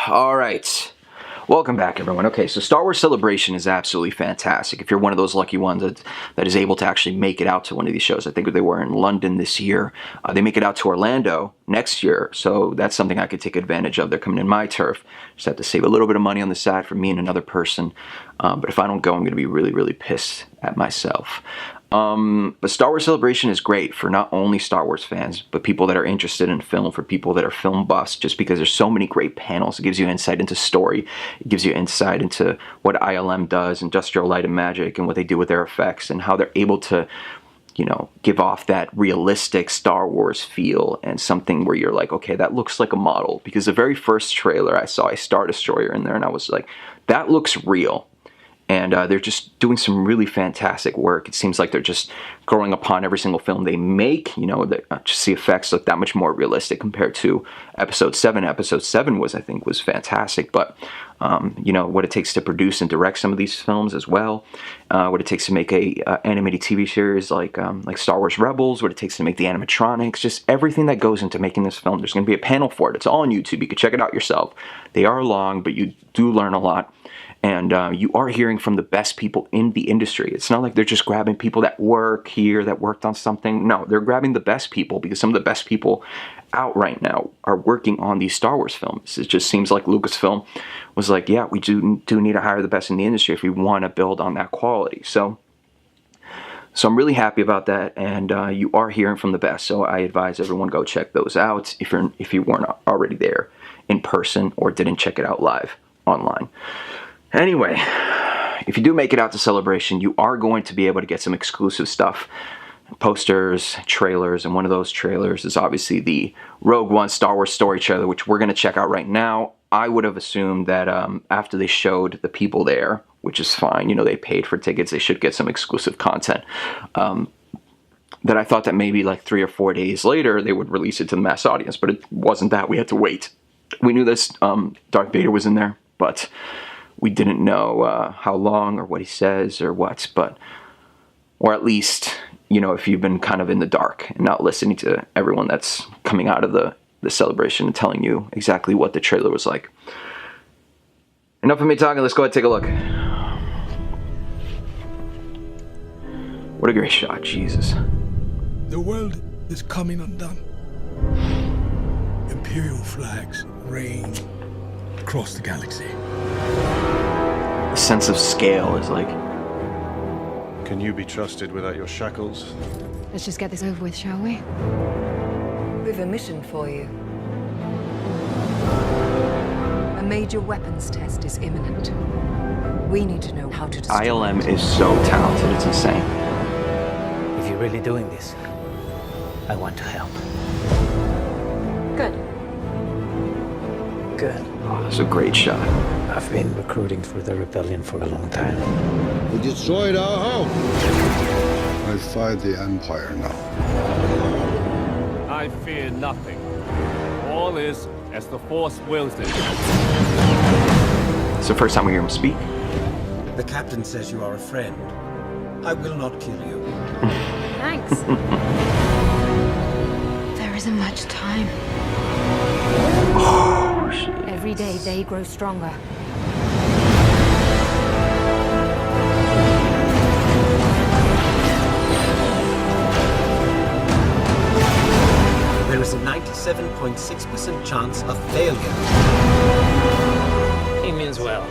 All right. Welcome back, everyone. Okay, so Star Wars Celebration is absolutely fantastic. If you're one of those lucky ones that is able to actually make it out to one of these shows, I think they were in London this year. They make it out to Orlando next year, so that's something I could take advantage of. They're coming in my turf. Just have to save a little bit of money on the side for me and another person. But if I don't go, I'm going to be really, really pissed at myself. But Star Wars Celebration is great for not only Star Wars fans, but people that are interested in film, for people that are film buffs, just because there's so many great panels. It gives you insight into story. It gives you insight into what ILM does, Industrial Light and Magic, and what they do with their effects, and how they're able to, give off that realistic Star Wars feel, and something where you're like, okay, that looks like a model. Because the very first trailer I saw a Star Destroyer in there, and I was like, that looks real. And they're just doing some really fantastic work. It seems like they're just growing upon every single film they make. Just the effects look that much more realistic compared to Episode 7. Episode 7 was fantastic. But, what it takes to produce and direct some of these films as well. What it takes to make a animated TV series like Star Wars Rebels. What it takes to make the animatronics. Just everything that goes into making this film. There's going to be a panel for it. It's all on YouTube. You can check it out yourself. They are long, but you do learn a lot. And you are hearing from the best people in the industry. It's not like they're just grabbing people that work here, that worked on something. No, they're grabbing the best people, because some of the best people out right now are working on these Star Wars films. It just seems like Lucasfilm was like, yeah, we do need to hire the best in the industry if we want to build on that quality. So I'm really happy about that, and you are hearing from the best. So I advise everyone go check those out if you weren't already there in person or didn't check it out live online. Anyway, if you do make it out to Celebration, you are going to be able to get some exclusive stuff. Posters, trailers, and one of those trailers is obviously the Rogue One Star Wars story trailer, which we're going to check out right now. I would have assumed that after they showed the people there, which is fine, they paid for tickets, they should get some exclusive content. That I thought that maybe like 3 or 4 days later, they would release it to the mass audience, but it wasn't that. We had to wait. We knew this Darth Vader was in there, but we didn't know how long or what he says or what, or at least, if you've been kind of in the dark and not listening to everyone that's coming out of the celebration and telling you exactly what the trailer was like. Enough of me talking, let's go ahead and take a look. What a great shot, Jesus. The world is coming undone. Imperial flags reign across the galaxy. The sense of scale is like... Can you be trusted without your shackles? Let's just get this over with, shall we? We've a mission for you. A major weapons test is imminent. We need to know how to destroy ILM is so talented, it's insane. If you're really doing this, I want to help. Good. Good. Oh, that's a great shot. I've been recruiting for the rebellion for a long time. We destroyed our home. I fight the Empire now. I fear nothing. All is as the Force wills it. It's the first time we hear him speak. The captain says you are a friend. I will not kill you. Thanks. There isn't much time. Oh, shit. Every day they grow stronger. There is a 97.6% chance of failure. He means well.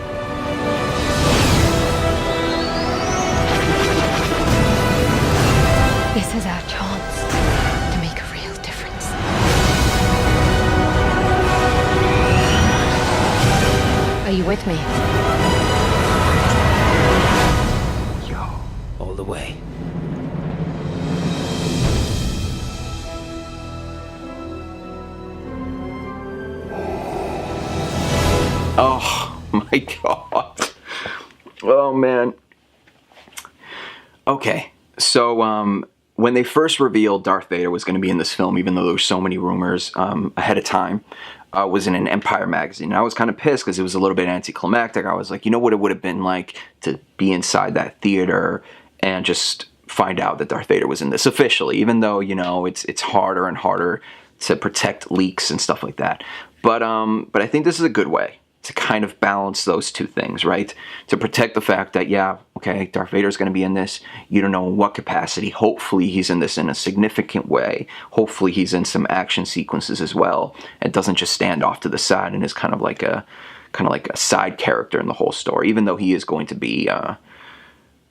This is our chance to make a real difference. Are you with me? Yo. All the way. Oh my God. Oh man. Okay, so when they first revealed Darth Vader was going to be in this film, even though there were so many rumors ahead of time, was in an Empire magazine. And I was kind of pissed because it was a little bit anticlimactic. I was like, you know what it would have been like to be inside that theater and just find out that Darth Vader was in this officially, even though, it's harder and harder to protect leaks and stuff like that. But I think this is a good way. to kind of balance those two things, right? To protect the fact that, yeah, okay, Darth Vader's going to be in this. You don't know in what capacity. Hopefully he's in this in a significant way. Hopefully he's in some action sequences as well. It doesn't just stand off to the side and is kind of like a side character in the whole story, even though he is going to be,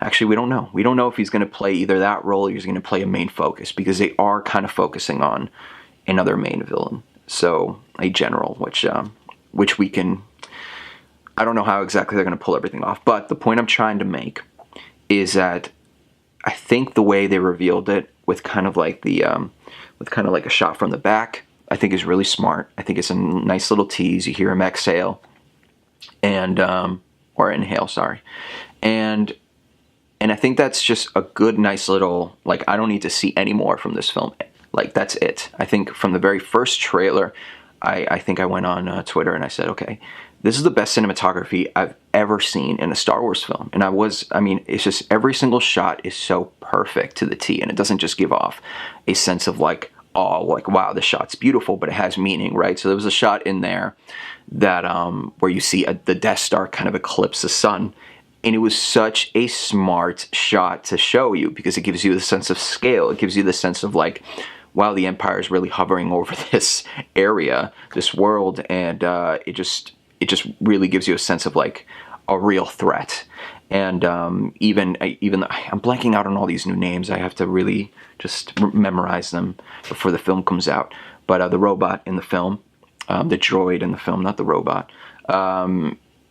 actually, we don't know. We don't know if he's going to play either that role or he's going to play a main focus, because they are kind of focusing on another main villain. So a general, which we can, I don't know how exactly they're going to pull everything off, but the point I'm trying to make is that I think the way they revealed it with kind of like a shot from the back, I think is really smart. I think it's a nice little tease. You hear him exhale and or inhale, sorry, and I think that's just a good, nice little, like, I don't need to see any more from this film. Like, that's it. I think from the very first trailer, I think I went on Twitter and I said, okay, this is the best cinematography I've ever seen in a Star Wars film. And I mean, it's just every single shot is so perfect to the T, and it doesn't just give off a sense of like, oh, like, wow, the shot's beautiful, but it has meaning, right? So there was a shot in there that where you see the Death Star kind of eclipse the sun, and it was such a smart shot to show you, because it gives you the sense of scale. It gives you the sense of like, wow, the Empire is really hovering over this area, this world, and it just really gives you a sense of like a real threat. And even I'm blanking out on all these new names. I have to really just memorize them before the film comes out. But the robot in the film, the droid in the film, not the robot,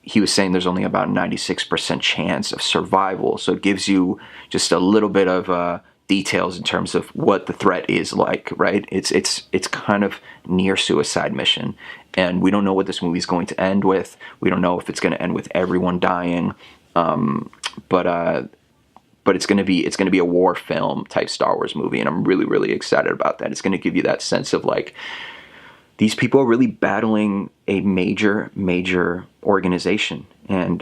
he was saying there's only about a 96% chance of survival. So it gives you just a little bit of details in terms of what the threat is like, right? It's kind of near suicide mission. And we don't know what this movie's going to end with. We don't know if it's going to end with everyone dying. But it's going to be a war film type Star Wars movie. And I'm really, really excited about that. It's going to give you that sense of like, these people are really battling a major, major organization, and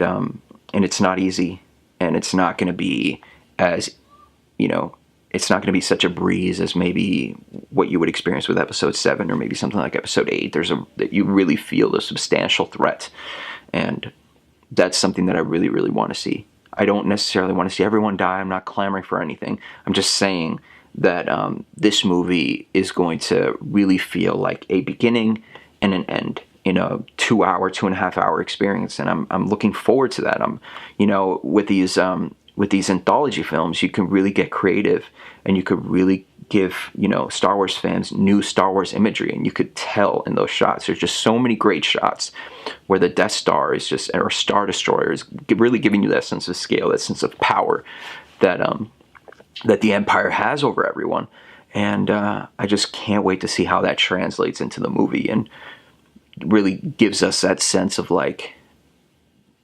it's not easy, and it's not going to be as, it's not going to be such a breeze as maybe what you would experience with Episode 7 or maybe something like Episode 8. You really feel the substantial threat, and that's something that I really, really want to see. I don't necessarily want to see everyone die. I'm not clamoring for anything. I'm just saying that this movie is going to really feel like a beginning and an end in a 2.5 hour experience, and I'm looking forward to that. With these anthology films, you can really get creative, and you could really give Star Wars fans new Star Wars imagery, and you could tell in those shots. There's just so many great shots where the Death Star is just, or Star Destroyer is really giving you that sense of scale, that sense of power that the Empire has over everyone. And I just can't wait to see how that translates into the movie, and really gives us that sense of like,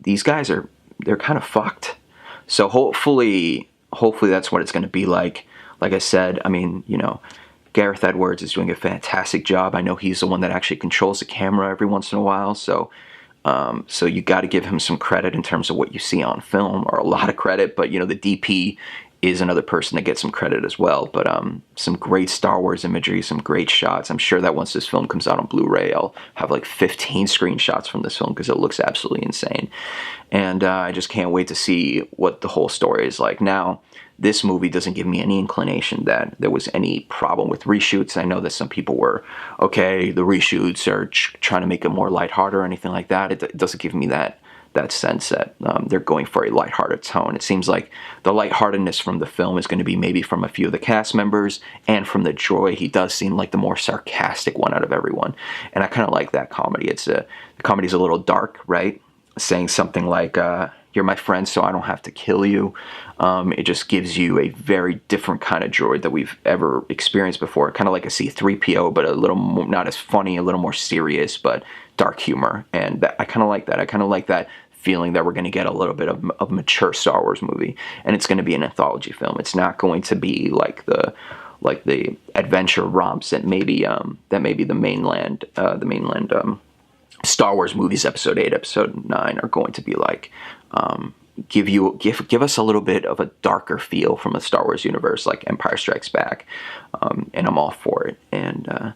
these guys they're kind of fucked. So hopefully that's what it's going to be like. Like I said, I mean, Gareth Edwards is doing a fantastic job. I know he's the one that actually controls the camera every once in a while. So you got to give him some credit in terms of what you see on film, or a lot of credit. But the DP is another person that gets some credit as well. But some great Star Wars imagery, some great shots. I'm sure that once this film comes out on Blu-ray, I'll have like 15 screenshots from this film, because it looks absolutely insane. And I just can't wait to see what the whole story is like. Now, this movie doesn't give me any inclination that there was any problem with reshoots. I know that some people were, okay, the reshoots are trying to make it more lighthearted or anything like that. It doesn't give me that sense that they're going for a lighthearted tone. It seems like the lightheartedness from the film is going to be maybe from a few of the cast members and from the droid. He does seem like the more sarcastic one out of everyone, and I kind of like that comedy. The comedy's a little dark, right? Saying something like, you're my friend, so I don't have to kill you. It just gives you a very different kind of droid that we've ever experienced before. Kind of like a C-3PO, but a little more, not as funny, a little more serious, but dark humor. And I kind of like that. I kind of like that feeling that we're going to get a little bit of a mature Star Wars movie, and it's going to be an anthology film. It's not going to be like the adventure romps that maybe the mainland Star Wars movies, Episode 8, Episode 9 are going to be like. Give us a little bit of a darker feel from the Star Wars universe, like Empire Strikes Back, and I'm all for it. And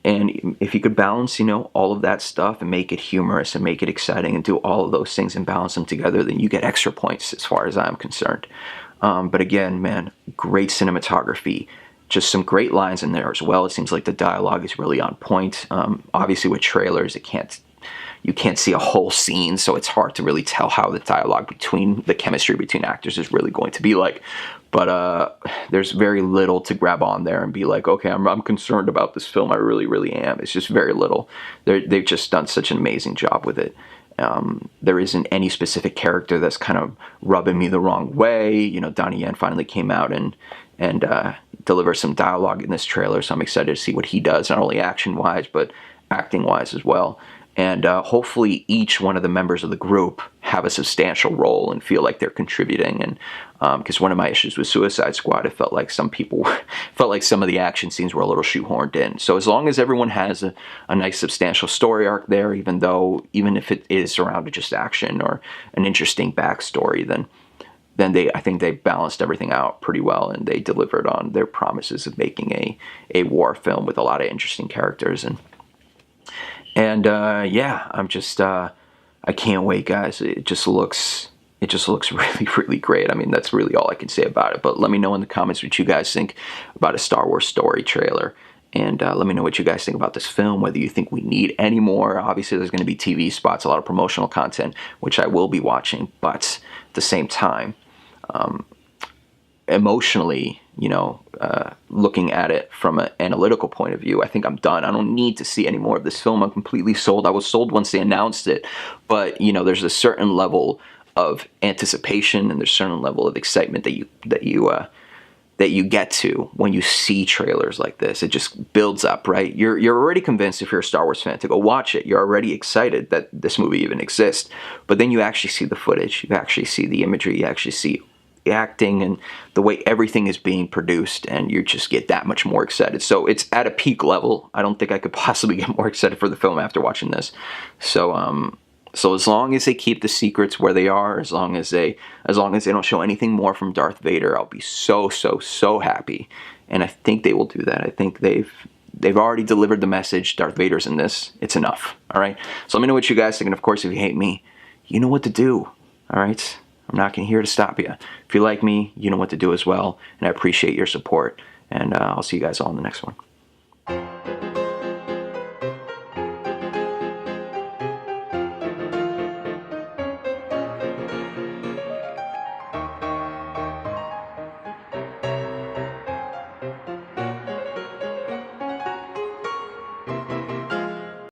And if you could balance, all of that stuff and make it humorous and make it exciting and do all of those things and balance them together, then you get extra points as far as I'm concerned. But again, man, great cinematography. Just some great lines in there as well. It seems like the dialogue is really on point. Obviously with trailers, you can't see a whole scene, so it's hard to really tell how the dialogue the chemistry between actors is really going to be like. But there's very little to grab on there and be like, okay, I'm concerned about this film. I really, really am. It's just very little. They've just done such an amazing job with it. There isn't any specific character that's kind of rubbing me the wrong way. Donnie Yen finally came out and delivered some dialogue in this trailer, so I'm excited to see what he does, not only action-wise, but acting-wise as well. And hopefully each one of the members of the group have a substantial role and feel like they're contributing. And because one of my issues with Suicide Squad, it felt like some of the action scenes were a little shoehorned in. So as long as everyone has a nice substantial story arc there, even if it is surrounded just action or an interesting backstory, then I think they balanced everything out pretty well, and they delivered on their promises of making a war film with a lot of interesting characters. And yeah, I'm just I can't wait, guys. It just looks really, really great. I mean, that's really all I can say about it. But let me know in the comments what you guys think about a Star Wars story trailer. And let me know what you guys think about this film, whether you think we need any more. Obviously, there's going to be TV spots, a lot of promotional content, which I will be watching. But at the same time, emotionally, looking at it from an analytical point of view, I think I'm done. I don't need to see any more of this film. I'm completely sold. I was sold once they announced it. But, there's a certain level of anticipation and there's a certain level of excitement that you get to when you see trailers like this. It just builds up, right? You're already convinced, if you're a Star Wars fan, to go watch it. You're already excited that this movie even exists. But then you actually see the footage. You actually see the imagery. You actually see the acting and the way everything is being produced, and you just get that much more excited. So it's at a peak level. I don't think I could possibly get more excited for the film after watching this. So as long as they keep the secrets where they are, as long as they don't show anything more from Darth Vader, I'll be so happy. And I think they will do that. I think they've already delivered the message. Darth Vader's in this. It's enough. All right. So let me know what you guys think. And of course, if you hate me, you know what to do. All right. I'm not here to stop you. If you like me, you know what to do as well. And I appreciate your support. And I'll see you guys all in the next one.